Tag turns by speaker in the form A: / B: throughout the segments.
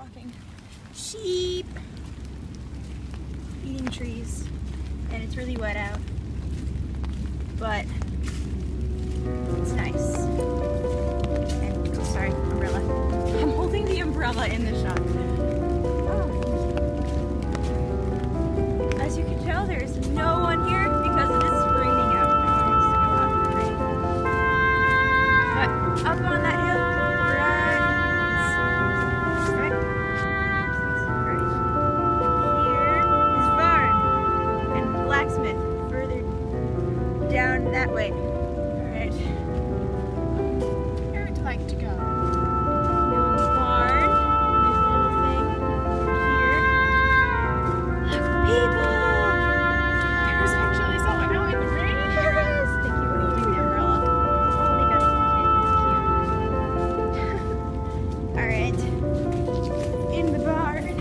A: walking sheep eating trees, and it's really wet out, but it's nice. And oh, sorry, umbrella. I'm holding the umbrella in the shot. Oh. As you can tell, there's no one here because it is raining out. No one wants to go out in the rain. But up on that hill, blacksmith further down that way. Alright.
B: Where would you like to go?
A: Down the barn. There's a little thing here. Look, people!
B: There's actually someone out in the rain.
A: There is! They keep holding the umbrella. Oh, they got a kid. Cute. Alright. In the barn.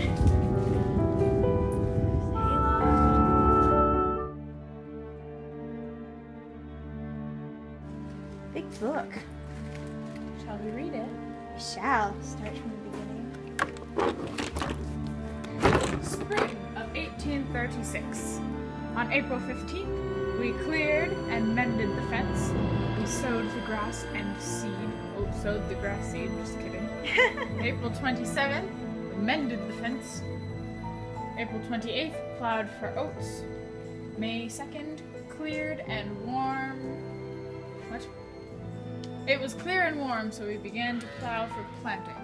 A: Big book.
B: Shall we read it?
A: We shall start from the beginning.
B: Spring of 1836. On April 15th, we cleared and mended the fence. We sowed the grass and seed. Oh, sowed the grass seed, just kidding. April 27th, we mended the fence. April 28th, plowed for oats. May 2nd, cleared and warm. What? It was clear and warm, so we began to plow for planting.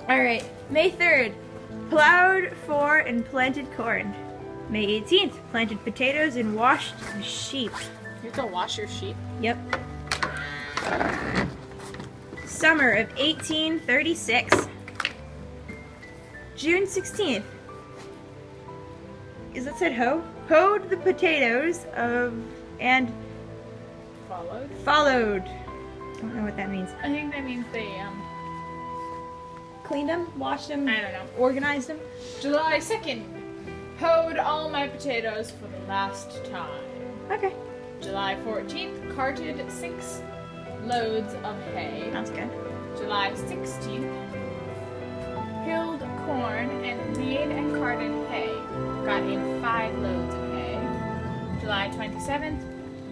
A: Alright, May 3rd, plowed for and planted corn. May 18th, planted potatoes and washed the sheep.
B: You have to wash your sheep?
A: Yep. Summer of 1836. June 16th. Is that said hoe? Hoed the potatoes and followed. I don't know what that means.
B: I think that means they,
A: Cleaned them? Washed them?
B: I don't know.
A: Organized them?
B: July 2nd, hoed all my potatoes for the last time.
A: Okay.
B: July 14th, carted 6 loads of hay.
A: Sounds good.
B: July 16th, peeled corn and made and carted hay. Got in 5 loads of hay. July 27th,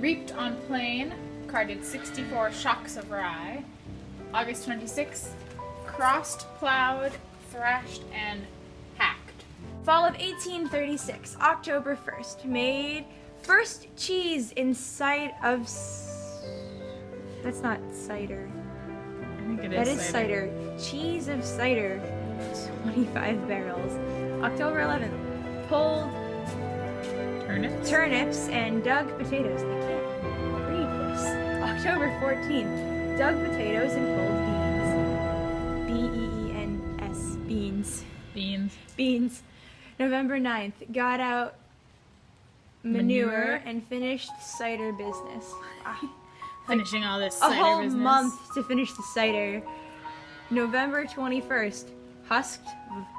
B: reaped on plain. Carted 64 shocks of rye. August 26th, crossed, plowed, thrashed, and hacked.
A: Fall of 1836, October 1st, made first cheese in sight of... That's not cider.
B: I think it is.
A: That is cider. Cheese of cider, 25 barrels. October 11th, pulled turnips and dug potatoes. I can't read this. October 14th, dug potatoes and pulled beans. B-E-E-N-S, beans. Beans. November 9th, got out manure and finished cider business.
B: Finishing all this cider
A: business. A whole
B: business.
A: month to finish the cider. November 21st, husked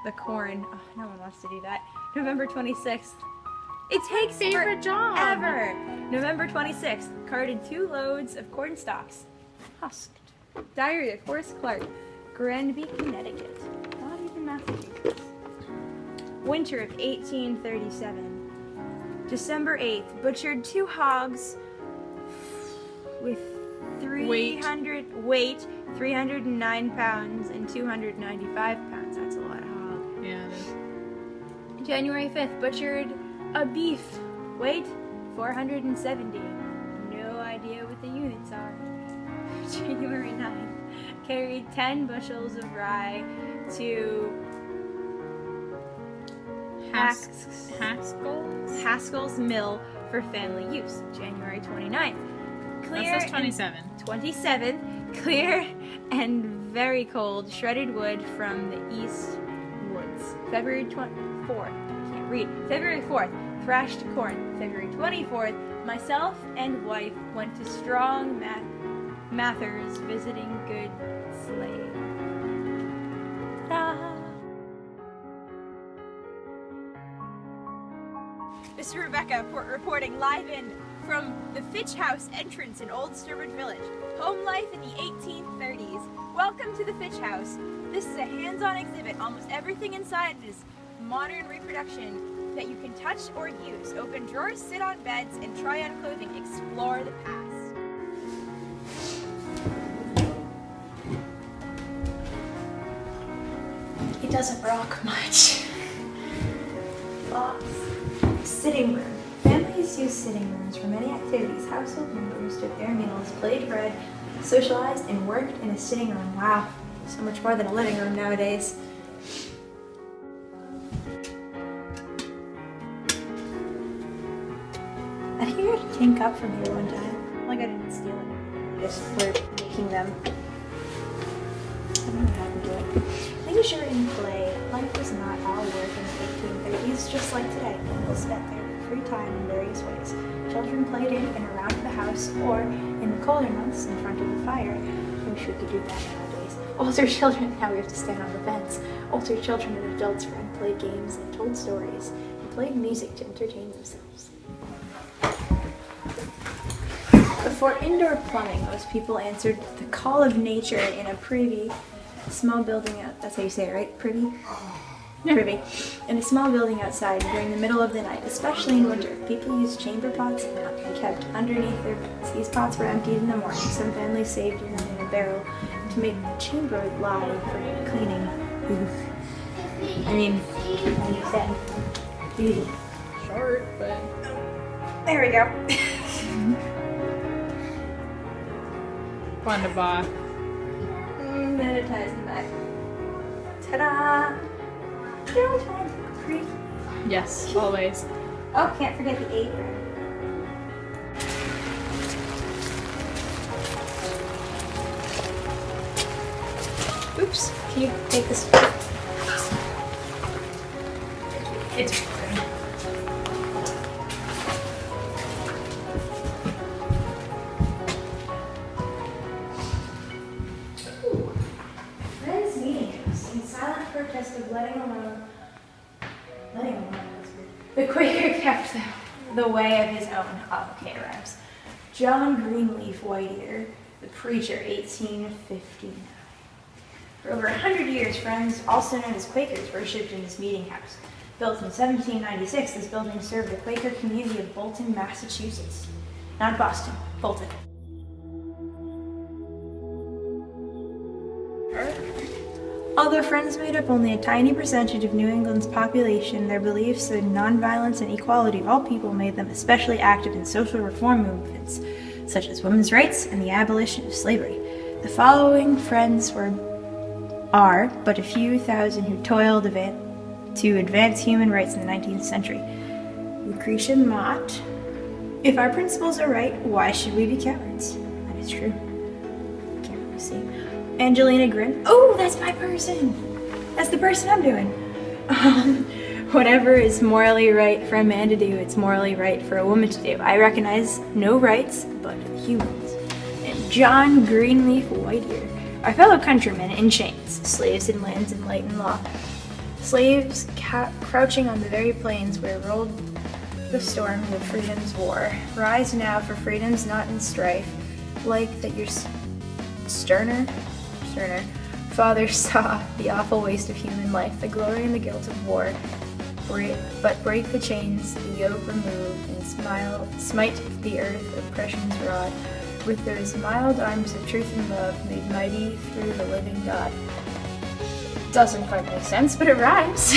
A: the corn. Oh, no one wants to do that. November 26th. It takes
B: favorite job
A: ever. November 26th, carted 2 loads of corn stalks. Husked. Diary of Horace Clark, Granby, Connecticut. Not even Massachusetts. Winter of 1837. December 8th, butchered 2 hogs with 309 pounds and 295 pounds. That's a lot of hog.
B: Yeah, it is.
A: January 5th, butchered a beef. Weight, 470. No idea what the units are. January 9th, carried 10 bushels of rye to Haskell's Mill for family use. January 29th.
B: That says 27.
A: 27th, clear and very cold shredded wood from the east woods. February 24th, can't read. February 4th, thrashed corn. February 24th, myself and wife went to Strong Mathers visiting good slave. Ta-da! The This is Rebecca reporting live in from the Fitch House entrance in Old Sturbridge Village. Home life in the 1830s. Welcome to the Fitch House. This is a hands-on exhibit. Almost everything inside is modern reproduction that you can touch or use. Open drawers, sit on beds, and try on clothing. Explore the past. It doesn't rock much. Box. Sitting room. Families use sitting rooms for many activities. Household members took their meals, played, read, socialized, and worked in a sitting room. Wow, so much more than a living room nowadays. I think you got a tin cup from here one time. Like I didn't steal it. Just we're making them. I don't know what happened to it. Leisure and play. Life was not all work in the 1830s, just like today. People spent their free time in various ways. Children played in and around the house, or in the colder months, in front of the fire. I wish we could do that nowadays. Older children, now we have to stand on the fence. Older children and adults ran, played games, and told stories, and played music to entertain themselves. Before indoor plumbing, most people answered the call of nature in a privy, small building out. That's how you say it, right? Privy? Yeah. Privy. In a small building outside during the middle of the night, especially in winter. People used chamber pots and kept underneath their beds. These pots were emptied in the morning. Some families saved them in a barrel to make chamber lye for cleaning. I mean, like you said, easy.
B: Short, but...
A: There we go.
B: Wunderbar.
A: Then it ties in the back. Ta-da! No time for creepy.
B: Yes, always.
A: Oh, can't forget the apron. Oops, can you take this? It's fine. Ooh. Friends meeting house in silent protest of letting alone the Quaker kept the way of his own. Oh, okay, it rhymes. John Greenleaf Whiteear, the preacher, 1859. For over 100 years, Friends, also known as Quakers, worshipped in this meeting house. Built in 1796, this building served the Quaker community of Bolton, Massachusetts. Not Boston, Bolton. Although Friends made up only a tiny percentage of New England's population, their beliefs in nonviolence and equality of all people made them especially active in social reform movements, such as women's rights and the abolition of slavery. The following Friends are but a few thousand who toiled to advance human rights in the 19th century. Lucretia Mott. If our principles are right, why should we be cowards? That is true. Can't really see. Angelina Grin. Oh, that's my person. That's the person I'm doing. Whatever is morally right for a man to do, it's morally right for a woman to do. I recognize no rights but humans. And John Greenleaf Whiteear, our fellow countrymen in chains, slaves in lands and light and law. Slaves crouching on the very plains where rolled the storms of freedom's war. Rise now for freedom's not in strife, like that your sterner father saw the awful waste of human life, the glory and the guilt of war. But break the chains, the yoke remove, and smite the earth oppression's rod, with those mild arms of truth and love made mighty through the living God. Doesn't quite make sense, but it rhymes.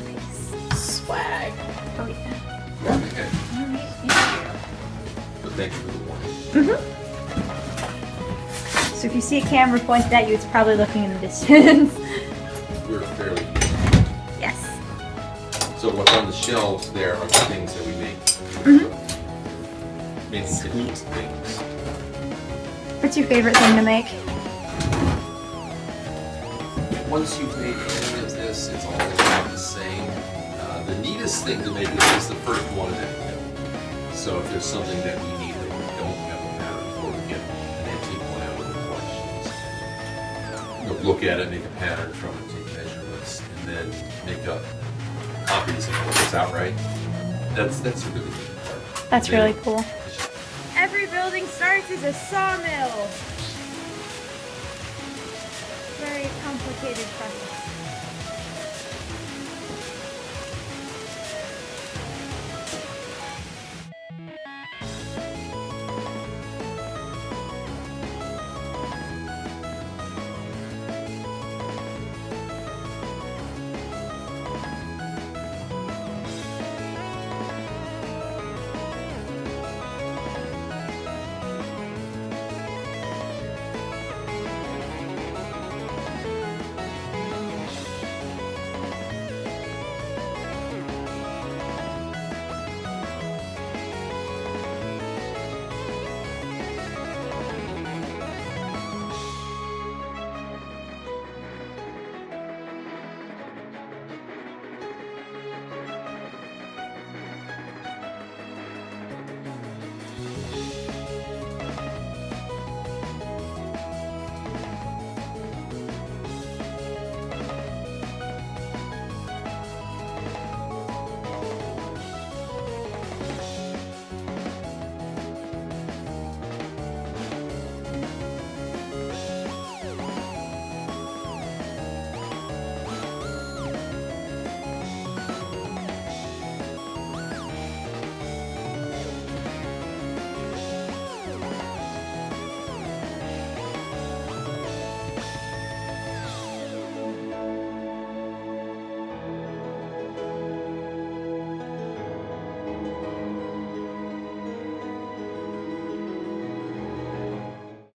A: Nice. Swag. Oh yeah.
C: Okay.
A: Alright, thank you.
C: But thank you for the warning.
A: So if you see a camera pointed at you, it's probably looking in the distance.
C: We're fairly
A: Yes.
C: So what's on the shelves there are the things that we make.
A: Mm-hmm.
C: Make different things.
A: What's your favorite thing to make?
C: Once you've made any of this, it's all about the same. The neatest thing to make is the first one that you know. So if there's something that we need that we don't have a pattern for, we get an antique one out of the collections. Look at it, make a pattern from it, take measurements, and then make up copies and it works out right. That's a really good part.
A: That's really cool.
B: Every building starts as a sawmill.
A: Very complicated process.